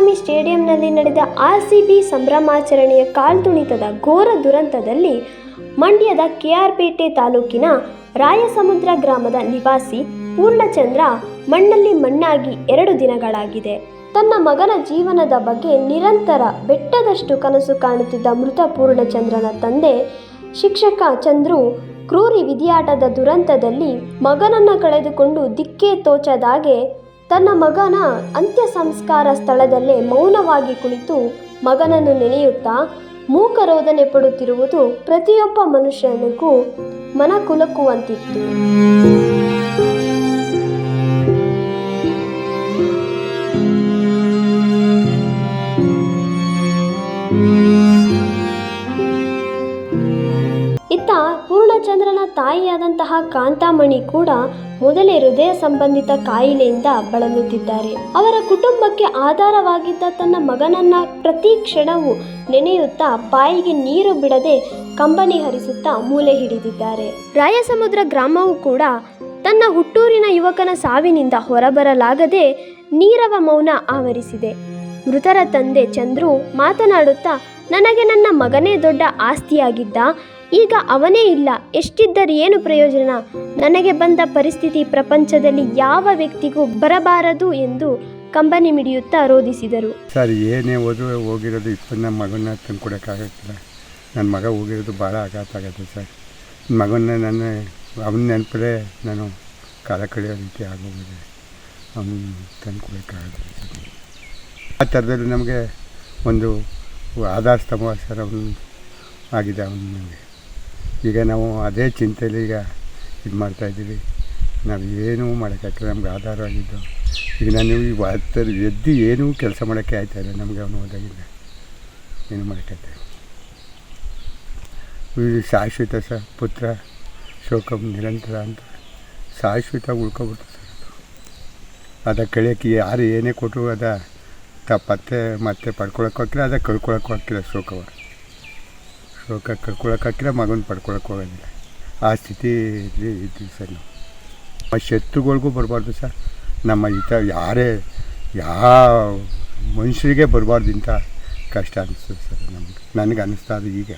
ಚಿನ್ನಸ್ವಾಮಿ ಸ್ಟೇಡಿಯಂನಲ್ಲಿ ನಡೆದ RCB ಸಂಭ್ರಮಾಚರಣೆಯ ಕಾಲ್ತುಣಿತದ ಘೋರ ದುರಂತದಲ್ಲಿ ಮಂಡ್ಯದ KR ಪೇಟೆ ತಾಲೂಕಿನ ರಾಯಸಮುದ್ರ ಗ್ರಾಮದ ನಿವಾಸಿ ಪೂರ್ಣಚಂದ್ರ ಮಣ್ಣಲ್ಲಿ ಮಣ್ಣಾಗಿ 2 ದಿನಗಳಾಗಿದೆ. ತನ್ನ ಮಗನ ಜೀವನದ ಬಗ್ಗೆ ನಿರಂತರ ಬೆಟ್ಟದಷ್ಟು ಕನಸು ಕಾಣುತ್ತಿದ್ದ ಮೃತ ಪೂರ್ಣಚಂದ್ರನ ತಂದೆ ಶಿಕ್ಷಕ ಚಂದ್ರು ಕ್ರೂರಿ ವಿಧಿಯಾಟದ ದುರಂತದಲ್ಲಿ ಮಗನನ್ನು ಕಳೆದುಕೊಂಡು ದಿಕ್ಕೇ ತೋಚದಾಗೆ ತನ್ನ ಮಗನ ಅಂತ್ಯ ಸಂಸ್ಕಾರ ಸ್ಥಳದಲ್ಲೇ ಮೌನವಾಗಿ ಕುಳಿತು ಮಗನನ್ನು ನೆನೆಯುತ್ತಾ ಮೂಕರೋಧನೆ ಪಡುತ್ತಿರುವುದು ಪ್ರತಿಯೊಬ್ಬ ಮನುಷ್ಯನಿಗೂ ಮನಕುಲುಕುವಂತಿತ್ತು. ಇತ್ತ ಪೂರ್ಣಚಂದ್ರನ ತಾಯಿಯಾದಂತಹ ಕಾಂತಾಮಣಿ ಕೂಡ ಮೊದಲೇ ಹೃದಯ ಸಂಬಂಧಿತ ಕಾಯಿಲೆಯಿಂದ ಬಳಲುತ್ತಿದ್ದಾರೆ. ಅವರ ಕುಟುಂಬಕ್ಕೆ ಆಧಾರವಾಗಿದ್ದ ತನ್ನ ಮಗನನ್ನ ಪ್ರತಿ ಕ್ಷಣವೂ ನೆನೆಯುತ್ತಾ ಬಾಯಿಗೆ ನೀರು ಬಿಡದೆ ಕಂಬನಿ ಹರಿಸುತ್ತಾ ಮೂಲೆ ಹಿಡಿದಿದ್ದಾರೆ. ರಾಯಸಮುದ್ರ ಗ್ರಾಮವೂ ಕೂಡ ತನ್ನ ಹುಟ್ಟೂರಿನ ಯುವಕನ ಸಾವಿನಿಂದ ಹೊರಬರಲಾಗದೆ ನೀರವ ಮೌನ ಆವರಿಸಿದೆ. ಮೃತರ ತಂದೆ ಚಂದ್ರು ಮಾತನಾಡುತ್ತಾ, ನನಗೆ ನನ್ನ ಮಗನೇ ದೊಡ್ಡ ಆಸ್ತಿಯಾಗಿದ್ದ, ಈಗ ಅವನೇ ಇಲ್ಲ, ಎಷ್ಟಿದ್ದರೆ ಏನು ಪ್ರಯೋಜನ, ನನಗೆ ಬಂದ ಪರಿಸ್ಥಿತಿ ಪ್ರಪಂಚದಲ್ಲಿ ಯಾವ ವ್ಯಕ್ತಿಗೂ ಬರಬಾರದು ಎಂದು ಕಂಬನಿ ಮಿಡಿಯುತ್ತಾ ರೋಧಿಸಿದರು. ಸರ್, ಏನೇ ಹೋಗಿರೋದು ಇಪ್ಪತ್ತು ನಮ್ಮ ಮಗನ ತಂದು ಕೊಡೋಕ್ಕಾಗತ್ತಿಲ್ಲ. ನನ್ನ ಮಗ ಹೋಗಿರೋದು ಭಾಳ ಆಘಾತ ಆಗುತ್ತೆ ಸರ್. ಮಗನ ಅವನ ನೆನಪಲ್ಲೇ ನಾನು ಕಾಲ ಕಳೆಯೋ ರೀತಿ ಆಗೋಗಿದೆ. ಅವನು ತಂದು ಕೊಡೋಕ್ಕಾಗಲ್ಲ ಸರ್. ಆ ಥರದಲ್ಲಿ ನಮಗೆ ಒಂದು ಆಧಾರ ಸ್ತಂಭ ಸರ್ ಅವನು ಆಗಿದೆ. ಅವನು ನಮಗೆ ಈಗ ನಾವು ಅದೇ ಚಿಂತೆಯಲ್ಲಿ ಈಗ ಇದು ಮಾಡ್ತಾಯಿದ್ದೀವಿ. ನಾವು ಏನೂ ಮಾಡೋಕ್ಕಾಗ್ತದೆ. ನಮ್ಗೆ ಆಧಾರವಾಗಿದ್ದು ಈಗ ನಾನು ಈ ಎದ್ದು ಏನೂ ಕೆಲಸ ಮಾಡೋಕ್ಕೆ ಆಯ್ತಾಯಿಲ್ಲ. ನಮಗೆ ಅವನು ಹೋದಾಗಿಲ್ಲ, ಏನೂ ಮಾಡೋಕ್ಕಾಗ್ತಾಯಿಲ್ಲ. ಇದು ಶಾಶ್ವತ ಸರ್, ಪುತ್ರ ಶೋಕಂ ನಿರಂತರ ಅಂತ ಶಾಶ್ವತ ಉಳ್ಕೊಬಿಡ್ತು ಸರ್. ಅದ ಕಳಿಯೋಕ್ಕೆ ಯಾರು ಏನೇ ಕೊಟ್ಟರು ಅದ ಪತ್ತೆ ಮತ್ತೆ ಪಡ್ಕೊಳಕ್ಕೆ ಹೋಗಿಲ್ಲ, ಅದ ಕಳ್ಕೊಳಕ್ಕೆ ಹೋಗಿಲ್ಲ. ಶೋಕ ಕಳ್ಕೊಳಕ್ಕೆ ಹಾಕಿಲ್ಲ, ಮಗನ ಪಡ್ಕೊಳಕ್ಕೆ ಹೋಗೋದಿಲ್ಲ. ಆ ಸ್ಥಿತಿಯಲ್ಲಿ ಇದ್ದೀವಿ ಸರ್. ನಾವು ಶತ್ರುಗಳಿಗೂ ಬರಬಾರ್ದು ಸರ್. ನಮ್ಮ ಯಾರೇ ಯಾವ ಮನುಷ್ಯರಿಗೆ ಬರಬಾರ್ದು ಇಂಥ ಕಷ್ಟ ಅನ್ನಿಸ್ತದೆ ಸರ್. ನನಗೆ ಅನ್ನಿಸ್ತಾ ಅದು ಈಗ